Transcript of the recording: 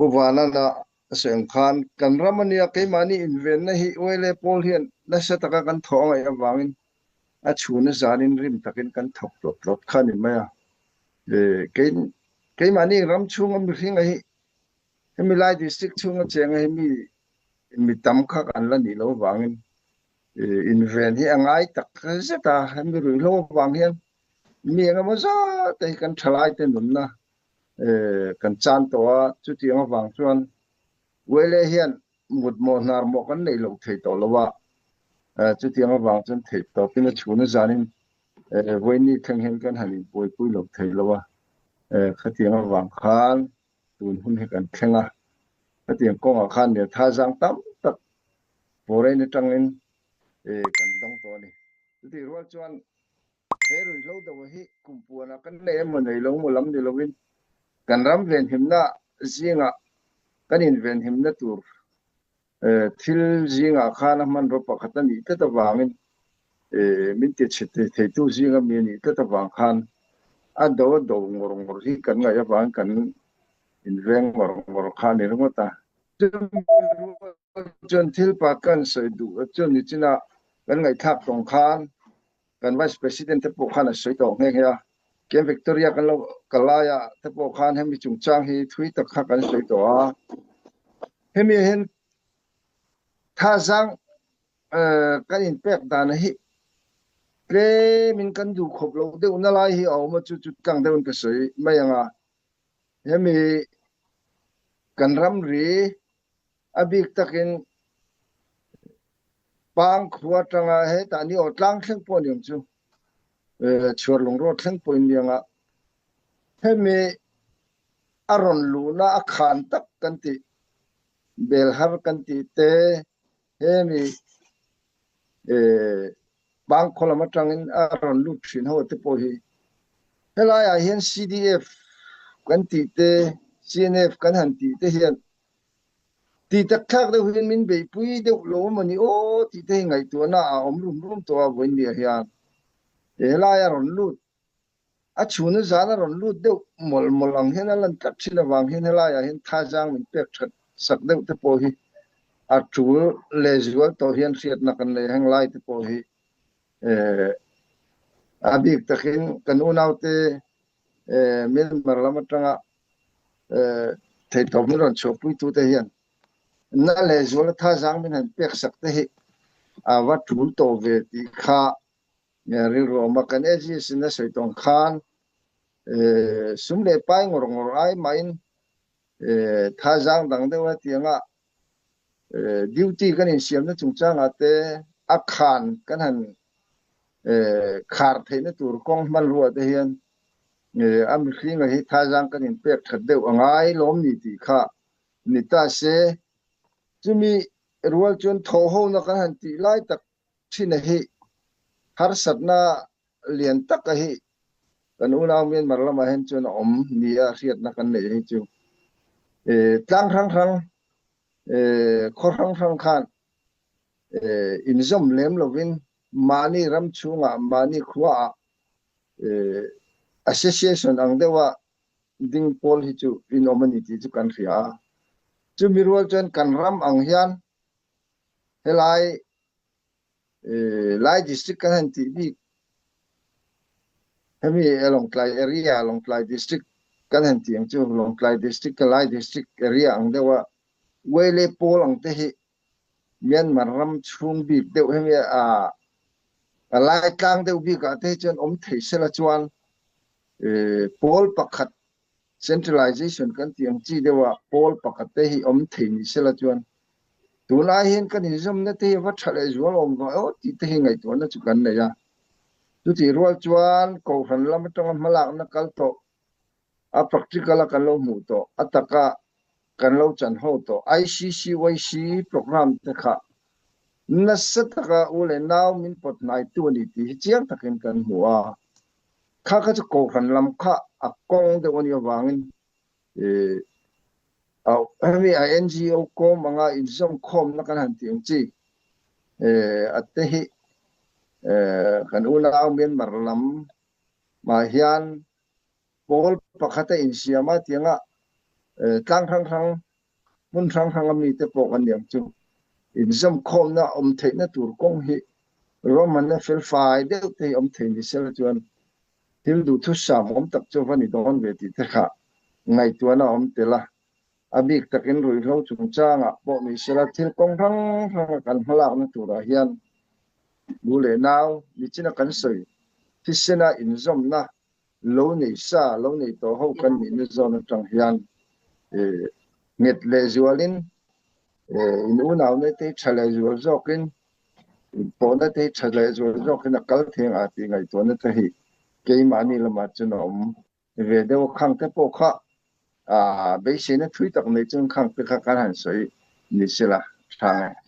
ผู้ว่านั่นน่ะเสียงคานกันรำเนี่ยไกมานี่อินเวนนะฮิเวเลโพลเฮียนนะสตะกันทองไอ้วางินอาชูนซานินริมตะกินกันทบรถคันนี่มั้ยไกมานี่รำชุงมีริงไอ้ให้มีหลายดิสตริกชุงเจงให้มีตำคักอันละนี่โลวางินอินเวนที่ง่ายตักซะตาให้มีรุยโลวางเฮียนมีงามซะแต่กันทลายเตนุนนะกันจานตัวจุดที่งวางส่วนเวลาเฮียนหมดมนารมกันในโลกไทยตัวละว่าจุดที่งวางจนไทยตัวเป็นชูนจานินวันนี้ทั้งเห็นกันหันป่วยปุยโลกไทยละว่าขที่งวางคานตุนหุ่นให้กันแข่งอ่ะขที่งกองคานเนี่ยท่าจังตั้มตักโบราณจังนินกันต้องตัวนี่จุดที่รัวจวนเฮรุยโลตัวที่กุมปัวนักันเล่มันในลงมุลำในโลกินกันรำเวียนหิมนะจิงอ่ะกันอินเวียนหิมนะตัวทิลจิงอ่ะข้านะมันรบปะขัดนี่ก็ตะวางินมินติดเทตุจิงอ่ะมีนี่ก็ตะวางขันอันโดงรที่กันไงจะวางกันอินเวียนงรขันนี่รู้มั้ยตาจนทิลปากกันใส่ดูจนนี่จินะกันไงทักตรงขันกันว่าประธานาธิบดีขันใส่ตรงเฮียเกมวิกตอเรียกันแล้วกลายแต่พวกเขาให้มีจุงจ้างให้ทวีตคักกันสวยตัวให้มีเห็นท่าจังกันอินเปกดานให้เกรมินกันอยู่ครบเราเดี๋ยวนั่นไล่ให้เอามาจุดกลางเดี๋ยวมันก็สวยไม่ยังให้มีกันรำรีอบิกตะกินปางขวดจังให้ตอนนี้อดล้างเครื่องปนอย่างจู่ชวนลงรถทั้งปุ่นยังให้มีอารมณ์ลูน่าขานตักกันติเบลฮาร์กันติเตให้มีบางคนละมาจังอินอารมณ์ลูกชิ้นหัวติโพฮีเฮลายเห็น CDF กันติเต CNF กันหันติเตเห็นติตักทักเดี๋ยวเห็นมินเบยปุยเดี๋ยวโลมันนี่โอ้ติเตไงตัวน่าอมรุ่มตัววันเดียวเฮียลายรอนลูดชูนจานรอนลูดเดียวมอลังเห็นอะไรตัดชินวางเห็นลายเห็นท่าจางมันเปียกสักเดียวที่พอฮีชูเลจวตัวเห็นเสียดนักกันเลยแห่งลายที่พอฮีบิกตะกินกันอุณาวเตมิลมาร์ลามัตรงเทตอมิรอนชอปุยตุเตเห็นนั่นเลจวท่าจางมันเห็นเปียกสักเตะวัตถุโตเวติข้าเนี่ยเรื่องมากันจีสินะสวยตรงขานสุมเลไปงรไอไม่ท่าจังดังเดียวที่ยังดิวตี้กันอินเสียมนั่นจงจังเตอักขานกันหันขาดเทนตัวกองมันรัวเทียนอเมริกาให้ท่าจังกันอินเปียกขัดเดียวง่ายล้มนิติข้านิตาเสจะมีรัวจนท้อหัวนักหันตีไล่ตักชินเหhar satna lian tak hi kan unaw men marlama hen chun nia riat na kan nei hi chu tlang rang khor rang khan inzom lem lovin mani ram chunga mani khwa association ang dewa ding pol hi chu in omanity chu kan ria chu mirwal chen kan ram ang hian helai lai district kan han ti bi hemi along klai area along klai district kan han ti ang chu along klai district lai district area ang dewa wele pol ang te hi Myanmar ram chung bi deu hemi lai tlang deu bi ka te chen thei sela chuan pol pakhat centralization kan ti ang chi dewa pol pakhat te hi thei ni sela chuanตุลาเห็นกันนิยมนั่นที่วัดทะเลจวนอมก็ที่ที่ไงตัวนั่นจุกันเนี่ยจ้ะจุดที่รัวจวนกูหันลำต้องมาลักนักการโตpractical กันเราหมู่โตตะกะกันเราจันหูโต ICCYC โปรแกรมตะค่ะนั่นสัตกะอุเลนาวมินปดนายตัวนี้ที่เจียงตะกันกันหัวข้าก็จะกูหันลำข้ากงเดี๋ยววันนี้วางินมีNGO ก็มังอินซัมคอมนักการหันที่องจีอัตเหิกันอุณาเมียนมาร์ลำมาเฮียนโพลปะขัดอินเซียมาที่งะตั้งครั้ง มุนทางมีแต่ปกอันอย่างจุอินซัมคอมนะเทนะตูรกงฮิรอมันนะเฟลไฟเดลเตเทนิเซลจวนทิลดูทุสามตักจวันนี้ดอนเวทีเตะไงตัวนะเตละอบิกตะกินรุยเราจุงจ้างอ่ะบอกมีเสละทิลกงทั้งกันพลังนะตัวเฮียนดูเลยนาวมีจินะกันสวยที่เสนาอินซัมนะโลนี่ซาโลนี่ตัวเขากันมีนิจอนจังเฮียนเน็ตเลจวลินอินอุนาวเนี่ยที่ชะเลจวลจอกินปอนเนี่ยที่ชะเลจวลจอกินนักเทียงอาทิไงตัวเนี่ยที่เกี่ยมานี่ละมาจนเวเดวขังเตปอกะเบสิเนี่ยทุยตักเนี่ยจนขังเตะกันหันสวยนี่สิละทาง